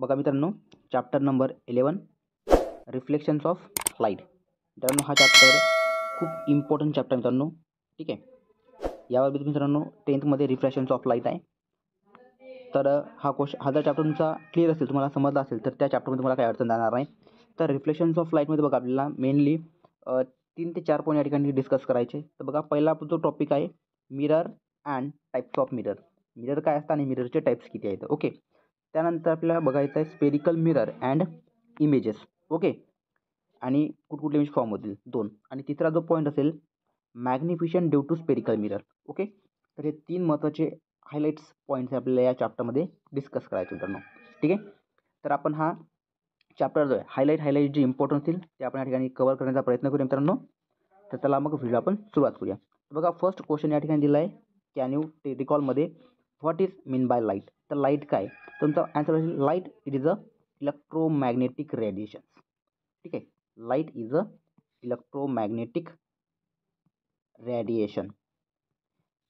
बघा मित्रांनो, chapter number 11 reflections of light. मित्रांनो हा चॅप्टर खूप इम्पॉर्टंट चॅप्टर मित्रांनो. ठीक आहे, यावर मित्रांनो 10th मध्ये रिफ्लेक्शन्स ऑफ लाईट आहे. तर हा जर चॅप्टर तुमचा क्लिअर असेल, तुम्हाला समजला असेल, तर त्या चॅप्टरमध्ये तुम्हाला काही अडचण जाणार नाही. तर रिफ्लेक्शन्स ऑफ लाईटमध्ये बघा आपल्याला मेनली 3 ते 4 पॉईंट या ठिकाणी डिस्कस करायचे. तर बघा पहिला जो टॉपिक आहे mirror and types of mirror. Mirror काय असतं आणि मिररचे टाईप्स किती आहेत. ओके, त्यानंतर आपल्याला बघायचं आहे spherical mirror and images. Okay, आणि कुठकुठले इमेज फॉर्म होतील 2. आणि तिसरा जो पॉईंट असेल magnification due to spherical mirror. Okay, तर हे 3 महत्त्वाचे हायलाइट्स पॉईंट्स आपल्याला या चॅप्टरमध्ये डिस्कस करायचे मित्रांनो. ठीक आहे, तर आपण हा चॅप्टर जो आहे हायलाईट जे इम्पॉर्टंट असतील ते आपण या ठिकाणी कव्हर करण्याचा प्रयत्न करूया मित्रांनो. तर त्याला मग व्हिडिओ आपण सुरुवात करूया. बघा फर्स्ट क्वेश्चन या ठिकाणी दिला आहे, कॅन यू रिकॉलमध्ये what is mean by light. तर लाईट काय, तुमचा आन्सर असेल light it is a electromagnetic radiation. ठीक आहे, light is a electromagnetic radiation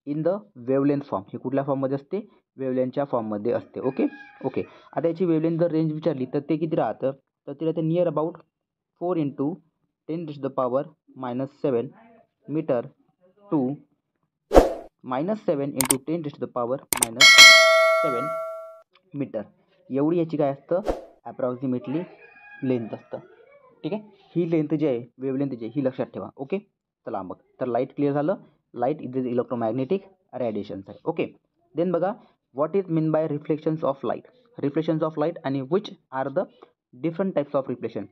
in the wavelength form. हे कुठल्या फॉर्ममध्ये असते, वेवलेंथच्या फॉर्ममध्ये असते. ओके, आता याची वेवलेंथ जर रेंज विचारली तर ते किती राहतं, तर ते राहतं near about 4 × 10⁻⁻7 metre to -7 × 10⁻⁻7 metre. एवढी याची काय असतं ॲप्रॉक्सिमेटली लेंथ असतं. ठीक आहे, ही लेंथ जी आहे वेवलेंथ जी आहे ही लक्षात ठेवा. ओके, चला मग तर लाईट क्लिअर झालं. लाईट इज इलेक्ट्रोमॅग्नेटिक रेडिएशन्स आहे. ओके, देन बघा what is mean by reflections of light. Reflections of light आणि which are the different types of reflection.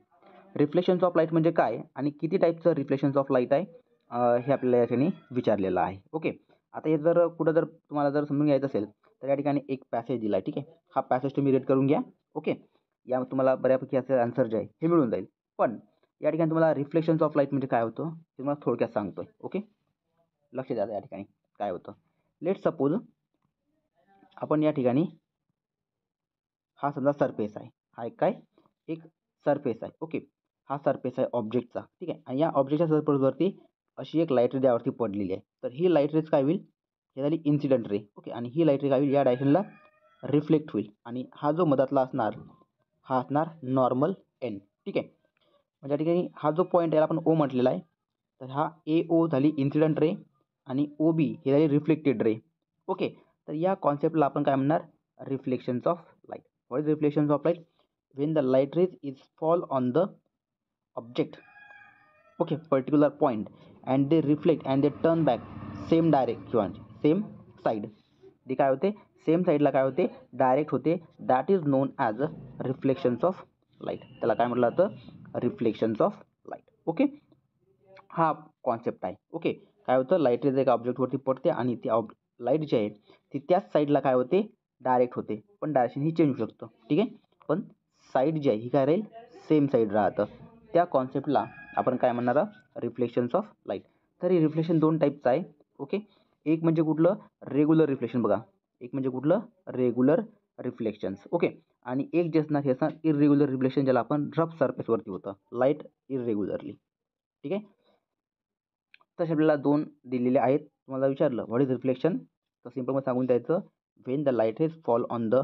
Reflections of light म्हणजे काय आणि किती टाईपचं रिफ्लेक्शन्स ऑफ लाईट आहे हे आपल्याला या ठिकाणी विचारलेलं आहे. ओके, आता हे जर कुठं जर तुम्हाला जर समजून घ्यायचं असेल तर या ठिकाणी एक पॅसेज दिला आहे. ठीक आहे, हा पॅसेज तुम्ही रीड करून घ्या. ओके, या तुम्हाला बऱ्यापैकी याचं आन्सर जे आहे हे मिळून जाईल. पण या ठिकाणी तुम्हाला रिफ्लेक्शन्स ऑफ लाईट म्हणजे काय होतं ते तुम्हाला थोडक्यात सांगतोय. ओके, लक्ष द्या या ठिकाणी काय होतं. लेट सपोज आपण या ठिकाणी हा समजा सरफेस आहे, हा एक काय एक सरफेस आहे. ओके, हा सरफेस आहे ऑब्जेक्टचा. ठीक आहे, आणि या ऑब्जेक्टच्या सरफेसवरती अशी एक लाईट रे त्यावरती पडलेली आहे. तर ही लाईट रेज काय होईल, हे झाली इन्सिडेंट रे. ओके, आणि ही लाईट रे काय होईल या डायरेक्शनला रिफ्लेक्ट होईल. आणि हा जो मधातला असणार हा असणार नॉर्मल एन. ठीक आहे, म्हणजे या ठिकाणी हा जो पॉईंट याला आपण ओ म्हटलेला आहे. तर हा ए ओ झाली इन्सिडेंट रे आणि ओ बी हे झाली रिफ्लेक्टेड रे. ओके, तर या कॉन्सेप्टला आपण काय म्हणणार reflections of light. What is reflections of light, when the light rays is fall on the object, okay, particular point, and they reflect and they turn back same direction, same side. ते काय होते same साईडला काय होते direct होते. That is known as a reflections of light. त्याला काय म्हटलं जातं रिफ्लेक्शन्स ऑफ लाईट. ओके, हा कॉन्सेप्ट आहे. ओके, काय होतं लाईट रेज एका ऑब्जेक्टवरती पडते आणि ती लाईट जी आहे ती त्याच साईडला काय होते डायरेक्ट होते, पण डायरेक्शन ही चेंज होऊ शकतं. ठीक आहे, पण साईड जी आहे ही काय राहील सेम साईड राहतं. त्या कॉन्सेप्टला आपण काय म्हणणार रिफ्लेक्शन्स ऑफ लाईट. तर हे रिफ्लेक्शन 2 टाईपचं आहे. ओके, एक म्हणजे कुठलं रेग्युलर रिफ्लेक्शन. बघा एक म्हणजे कुठलं रेग्युलर रिफ्लेक्शन्स. ओके, आणि एक जे असणार हे असणार इरेग्युलर रिफ्लेक्शन, ज्याला आपण रफ सरफेसवरती होतं लाईट इरेग्युलरली. ठीक आहे, तसे आपल्याला 2 दिलेले आहेत. तुम्हाला विचारलं व्हॉट इज रिफ्लेक्शन, तर सिम्पलमध्ये सांगून द्यायचं when the light rays fall on the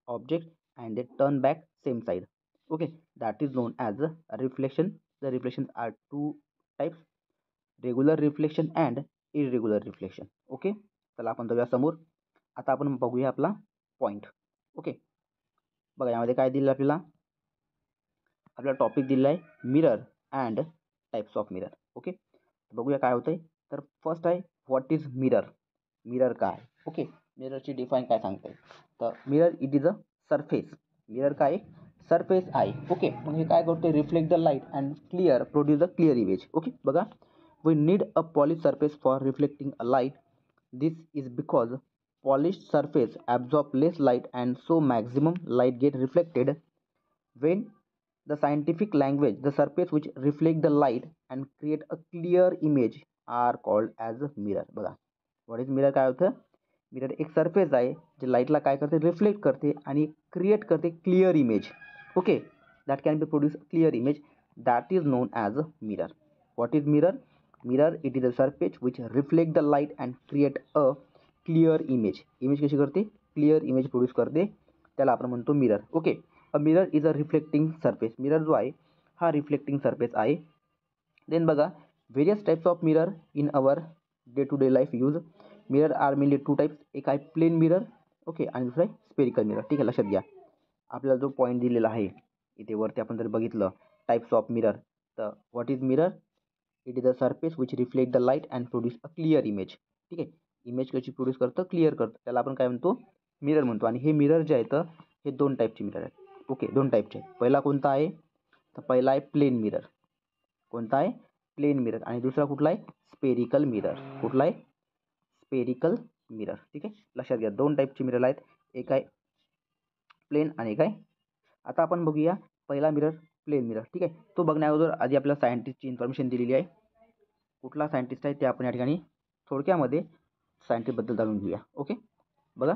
object and they turn back same side. Okay, that is known as a reflection. The reflection are 2 types, regular reflection and irregular reflection. Okay, चला आपण जाऊया समोर. आता आपण बघूया आपला point. Okay, बघा यामध्ये काय दिलं आपल्याला टॉपिक दिलेला आहे mirror and types of mirror. Okay, बघूया काय होतंय. तर फर्स्ट आहे व्हॉट इज मिरर. मिरर काय. ओके, मिररची डिफाईन काय सांगते. तर mirror it is a surface. Mirror काय सरफेस आहे. ओके, मग हे काय करते reflect the light and produce a clear image. Okay, बघा we need a polish surface for reflecting a light. This is because polished surface absorb less light and so maximum light get reflected. When the scientific language, the surface which reflect the light and create a clear image are called as a mirror. बघा what is mirror काय होतं, mirror एक surface आहे जे लाईटला काय करते reflect करते आणि क्रिएट करते clear image. Okay, that can be produce clear image, that is known as a mirror. What is mirror, mirror it is a surface which reflect the light and create a clear image. Image कशी करते clear image produce करते, त्याला आपण म्हणतो mirror. Okay, a mirror is a reflecting surface. Mirror जो आहे हा reflecting surface आहे. देन बघा various types of mirror in our day to day life use. Mirror are mainly two types. एक आहे प्लेन मिरर ओके आणि दुसरा आहे स्पेरिकल मिरर. ठीक आहे, लक्षात घ्या. आपल्याला जो पॉईंट दिलेला आहे इथे वरती आपण जर बघितलं टाइप्स ऑफ मिरर, तर what is mirror? It is a surface which reflect the light and produce a clear image. ठीक आहे, इमेज कशी प्रोड्यूस करतं? क्लिअर करतं. त्याला आपण काय म्हणतो? मिरर म्हणतो. आणि हे मिरर जे आहेत हे दोन टाईपचे मिरर आहेत. ओके, दोन टाईपचे आहेत. पहिला कोणता आहे? तर पहिला आहे प्लेन मिरर. कोणता आहे? Plane mirror. आणि दुसरा कुठला आहे? Spherical mirror. कुठला आहे? Spherical mirror. ठीक आहे, लक्षात घ्या. दोन टाईपचे मिरर आहेत. एक आहे प्लेन आणि एक आहे. आता आपण बघूया पहिला मिरर प्लेन मिरर. ठीक आहे, तो बघण्या अगोदर आधी आपल्याला सायंटिस्टची इन्फॉर्मेशन दिलेली आहे. कुठला सायंटिस्ट आहे ते आपण या ठिकाणी थोडक्यामध्ये सायंटिस्टबद्दल जाणून घेऊया. ओके, बघा.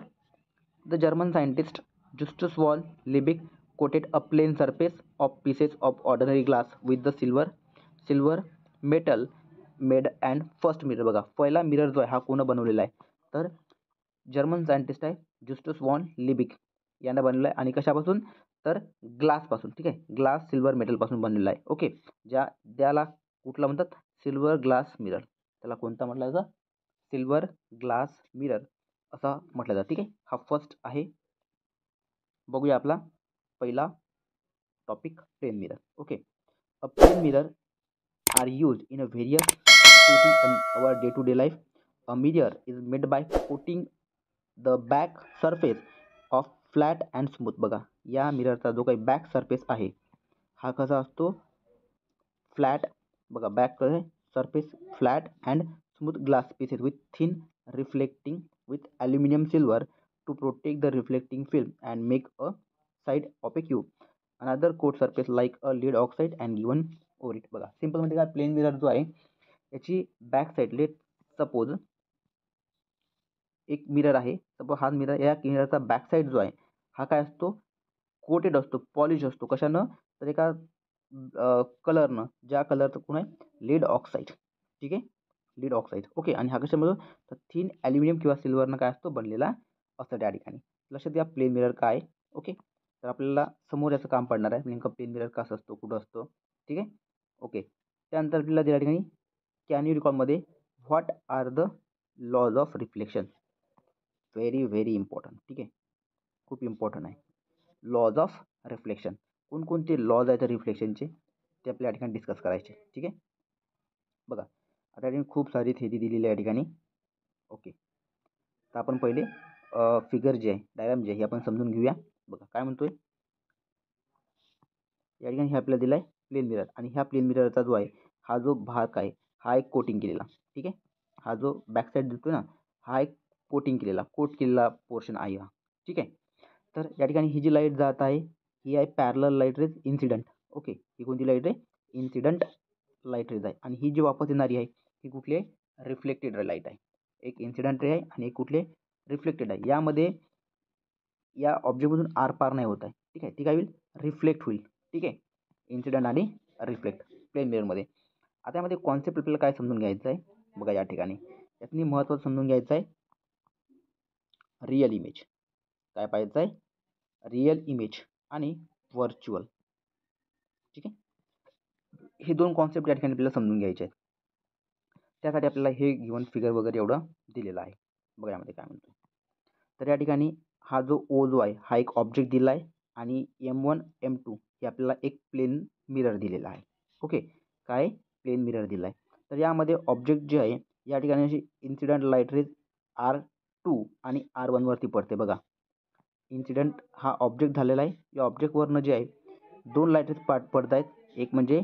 The German scientist Justus von Liebig coated a plane surface of pieces of ordinary glass with the silver metal made and first mirror. बघा पहिला मिरर जो आहे हा कोण बनवलेला आहे? तर जर्मन सायंटिस्ट आहे जुस्टस वॉन लिबिक यानं बनवलं आहे. आणि कशापासून? तर ग्लासपासून. ठीक आहे, ग्लास सिल्वर मेटलपासून बनलेला आहे. ओके, त्याला कुठला म्हणतात? Silver glass mirror. त्याला कोणता म्हटलं जातं? सिल्वर ग्लास मिरर असा म्हटलं जातं. ठीक आहे, हा फर्स्ट आहे. बघूया आपला पहिला topic plane mirror. Okay, a plane mirror are use in a various activity in our day to day life. A mirror is made by coating the back surface of flat and smooth. बघा या मिररचा जो काही back surface आहे हा कसा असतो? Flat. बघा back surface flat and smooth glass pieces with thin reflecting with aluminium silver to protect the reflecting film and make a side of a cube. Another coat surface like a lead oxide and given over it. बघा simple म्हणजे काय? Plane mirror जो आहे याची back side, let suppose एक mirror आहे. Suppose हा mirror, या मिररचा बॅक साईड जो आहे हा काय असतो? कोटेड असतो, पॉलिश असतो. कशानं? तर एका कलरनं, ज्या कलरचं कोण आहे? Lead oxide. ठीक आहे, लीड ऑक्साईड. ओके, आणि हा कशामधून? तर थिन ॲल्युमिनियम किंवा सिल्वरनं काय असतो? बनलेला असतं त्या ठिकाणी. लक्षात घ्या प्लेन मिरर काय. ओके, तर आपल्याला समोर याचं काम पडणार आहे नेमकं प्लेन मिरर कसं असतो, कुठं असतो. ठीक आहे, ओके. त्यानंतर आपल्याला त्या ठिकाणी कॅन यू रिकॉलमध्ये what are the laws of reflection. Very important. ठीक आहे, खूप इम्पॉर्टंट आहे. Laws of reflection. कोणकोणते लॉज आहेत रिफ्लेक्शनचे ते आपल्या या ठिकाणी डिस्कस करायचे. ठीक आहे, बघा आता या ठिकाणी खूप सारी थेरी दिलेली आहे या ठिकाणी. ओके, तर आपण पहिले फिगर जे आहे, डायग्राम जे आहे हे आपण समजून घेऊया. बघा काय म्हणतोय या ठिकाणी. हे आपल्याला दिलं आहे प्लेन मिरर. आणि ह्या प्लेन मिररचा जो आहे हा जो भाग आहे हा एक कोटिंग केलेला. ठीक आहे, हा जो बॅक साईड दिसतो ना हा एक कोटिंग केलेला, कोट केलेला पोर्शन आहे हा. ठीक आहे, तर या ठिकाणी ही जी लाईट जात आहे ही आहे parallel light rays incident. Okay, ही कोणती लाईट आहे? इन्सिडंट लाईट रेज आहे. आणि ही जी वापस येणारी आहे ही कुठली आहे? रिफ्लेक्टेड लाईट आहे. एक इन्सिडंट रे आहे आणि एक कुठले? रिफ्लेक्टेड आहे. यामध्ये या ऑब्जेक्टमधून आर पार नाही होत आहे. ठीक आहे, ती काय होईल? रिफ्लेक्ट होईल. ठीक आहे, इन्सिडंट आणि रिफ्लेक्ट प्लेन मिररमध्ये. आता यामध्ये कॉन्सेप्ट आपल्याला काय समजून घ्यायचं आहे? बघा या ठिकाणी यातनी महत्त्वाचं समजून घ्यायचं आहे रिअल इमेज. काय पाहायचं आहे? रिअल इमेज आणि व्हर्च्युअल. ठीक आहे, हे दोन कॉन्सेप्ट या ठिकाणी आपल्याला समजून घ्यायचे आहेत. त्यासाठी आपल्याला हे गिवन फिगर वगैरे एवढं दिलेलं आहे. बघा यामध्ये काय म्हणतो. तर या ठिकाणी हा जो ओ जो आहे हा एक ऑब्जेक्ट दिला आहे आणि M1 M2 हे आपल्याला एक प्लेन मिरर दिलेला आहे. ओके, काय? प्लेन मिरर दिला आहे. तर यामध्ये ऑब्जेक्ट जे आहे या ठिकाणी अशी इन्सिडंट लाईट रेज R2 आणि R1 वरती पडते. बघा इन्सिडंट हा ऑब्जेक्ट झालेला आहे. या ऑब्जेक्टवरनं जे आहे दोन लाईट रेज पडत आहेत. एक म्हणजे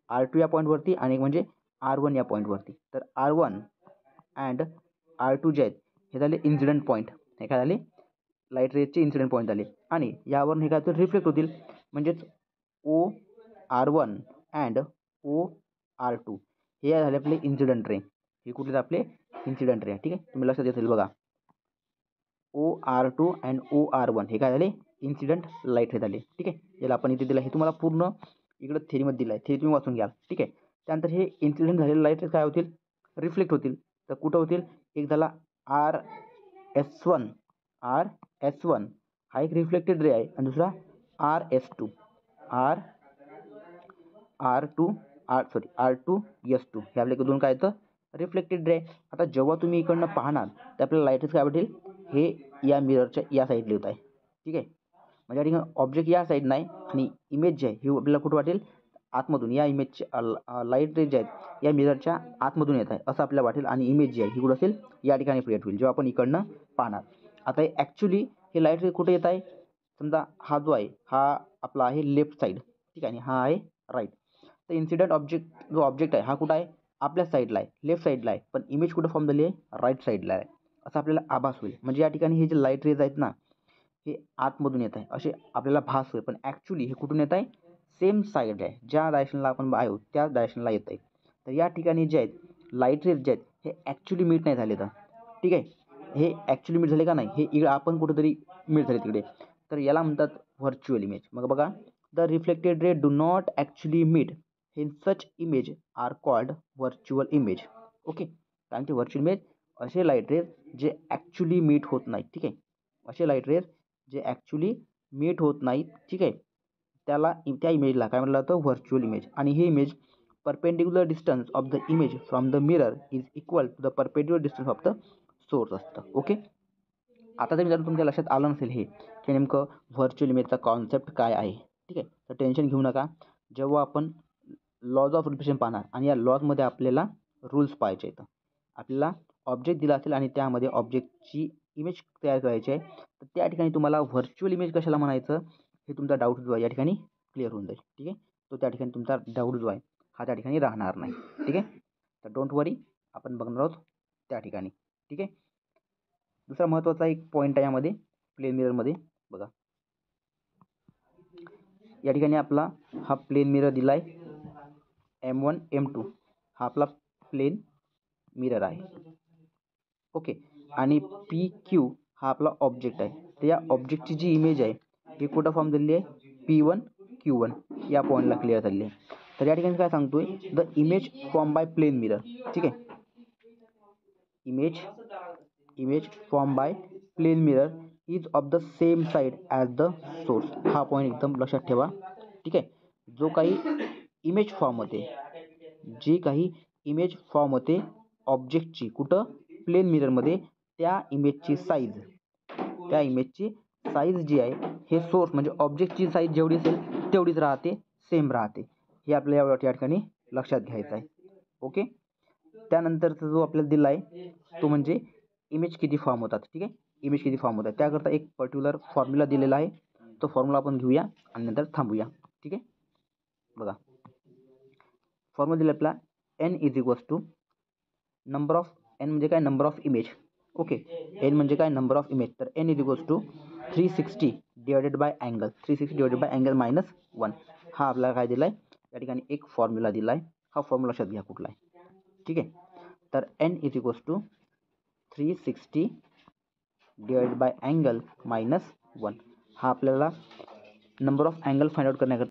R2 या पॉईंटवरती आणि एक म्हणजे R1 या पॉईंटवरती. तर R1 अँड R2 जे आहेत हे झाले इन्सिडंट पॉईंट. हे काय झाले? लाईट रेजचे इन्सिडंट पॉईंट झाले. आणि यावरून हे काय होतील? रिफ्लेक्ट होतील. म्हणजेच OR1 अँड OR2 हे झाले आपले इन्सिडंट रे. हे कुठले आपले? Incident ray. ठीक आहे, तुम्ही लक्षात येतील. बघा OR2 अँड OR1 हे काय झाले? इन्सिडंट लाईट रे झाले. ठीक आहे, याला आपण इथे दिलं. हे तुम्हाला पूर्ण इकडं थेरीमध्ये दिलं आहे. थेरी तुम्ही वाचून घ्याल. ठीक आहे, त्यानंतर हे इन्सिडेंट झालेले लाईट काय होतील? रिफ्लेक्ट होतील. तर कुठं होतील? एक झाला RS1 हा एक रिफ्लेक्टेड रे आहे आणि दुसरा RS2 R R to R2S2 हे आपल्याकडून काय येतं रिफ्लेक्टेड रे. आता जेव्हा तुम्ही इकडनं पाहणार तर आपल्याला लाईट काय भेटेल हे या मिररच्या या साईडला येत आहे. ठीक आहे, म्हणजे या ठिकाणी ऑब्जेक्ट या साईड नाही आणि इमेज जी आहे ही आपल्याला कुठं वाटेल आतमधून, या इमेजचे लाईट रे जे आहेत या मिररच्या आतमधून येत आहे असं आपल्याला वाटेल आणि इमेज जी आहे ही कुठं असेल या ठिकाणी क्रिएट होईल जेव्हा आपण इकडनं पाहणार. आता हे ॲक्च्युली हे लाईट रे कुठे येत आहे, समजा हा जो आहे हा आपला आहे लेफ्ट साईड, ठीक आहे, आणि हा आहे राईट. तर इन्सिडेंट ऑब्जेक्ट जो ऑब्जेक्ट आहे हा कुठं आहे आपल्या साईडला आहे, लेफ्ट साईडला आहे, पण इमेज कुठं फॉर्म झाली आहे राईट साईडला आहे असं आपल्याला आभास होईल. म्हणजे या ठिकाणी हे जे लाईट रेज आहेत ना हे आतमधून येत आहे असे आपल्याला भास होईल, पण ॲक्च्युली हे कुठून येत आहे सेम साईड आहे, ज्या डायरेक्शनला आपण आहोत त्या डायरेक्शनला येत आहे. तर या ठिकाणी जे आहेत लाईट रेज जे आहेत हे ॲक्च्युली मीट नाही झाले तर, ठीक आहे, हे ॲक्च्युली मीट झाले का नाही हे आपण कुठेतरी मीट झाले तिकडे, तर याला म्हणतात व्हर्च्युअल इमेज. मग बघा, the reflected ray do not actually meet in such image are called virtual image. Okay, कारण की व्हर्च्युअल इमेज असे लाईट रेज जे ॲक्च्युली मीट होत नाहीत. ठीक आहे, असे लाईट रेज जे ॲक्च्युली मीट होत नाहीत, ठीक आहे, त्याला त्या इमेजला काय म्हटलं जातं व्हर्च्युअल इमेज. आणि हे image perpendicular distance of the image from the mirror is equal to the perpendicular distance of the source असतं. ओके, आता जर मित्रांनो तुमच्या लक्षात आलं नसेल हे की नेमकं व्हर्च्युअल इमेजचा कॉन्सेप्ट काय आहे, ठीक आहे, तर टेन्शन घेऊ नका. जेव्हा आपण लॉज ऑफ रिफ्लेक्शन पाहणार आणि या लॉजमध्ये आपल्याला रूल्स पाहायचे आहेत, आपल्याला ऑब्जेक्ट दिला असेल आणि त्यामध्ये ऑब्जेक्टची इमेज तयार करायची आहे, तर त्या ठिकाणी तुम्हाला व्हर्च्युअल इमेज कशाला म्हणायचं हे तुमचा डाऊट जो आहे या ठिकाणी क्लिअर होऊन जाईल. ठीक आहे, तो त्या ठिकाणी तुमचा डाऊट जो आहे हा त्या ठिकाणी राहणार नाही. ठीक आहे, तर डोंट वरी, आपण बघणार आहोत त्या ठिकाणी. ठीक आहे, दुसरा महत्त्वाचा एक पॉईंट आहे यामध्ये प्लेन मिररमध्ये. बघा, या ठिकाणी आपला हा प्लेन मिरर दिला आहे M1 M2 हा आपला प्लेन मिरर आहे. ओके, आणि PQ हा आपला ऑब्जेक्ट आहे. तर या ऑब्जेक्टची जी इमेज आहे ही कुठं फॉर्म झालेली आहे P1 Q1 या पॉईंटला क्लिअर झालेली आहे. तर या ठिकाणी काय सांगतोय the image form by plane mirror. ठीक आहे, image form by plane mirror is of the same side as the source. हा पॉईंट एकदम लक्षात ठेवा. ठीक आहे, जो काही इमेज फॉर्म होते, जी काही इमेज फॉर्म होते ऑब्जेक्टची कुठं प्लेन मिररमध्ये, त्या इमेजची साईज जी आहे हे सोर्स म्हणजे ऑब्जेक्टची साईज जेवढी असेल तेवढीच राहते, सेम राहते. हे आपल्याला या ठिकाणी लक्षात घ्यायचं आहे. ओके, त्यानंतरचा जो आपल्याला दिला आहे तो म्हणजे इमेज किती फॉर्म होतात. ठीक आहे, इमेज किती फॉर्म होतात त्याकरता एक पर्टिक्युलर फॉर्म्युला दिलेला आहे, तो फॉर्म्युला आपण घेऊया आणि नंतर थांबूया. ठीक आहे, बघा फॉर्म्युला दिला आपला n is equals to number of n म्हणजे काय number of image. Okay, n म्हणजे काय नंबर ऑफ इमेज, तर n is equals to 360 divided by angle, 360 divided by angle minus 1. हा आपल्याला काय दिला आहे या ठिकाणी एक फॉर्म्युला दिला आहे. हा फॉर्म्युला लक्षात घ्या कुठला आहे. ठीक आहे, तर n is equals to 360 divided by angle minus 1 हा आपल्याला number of angle find out करण्याकरता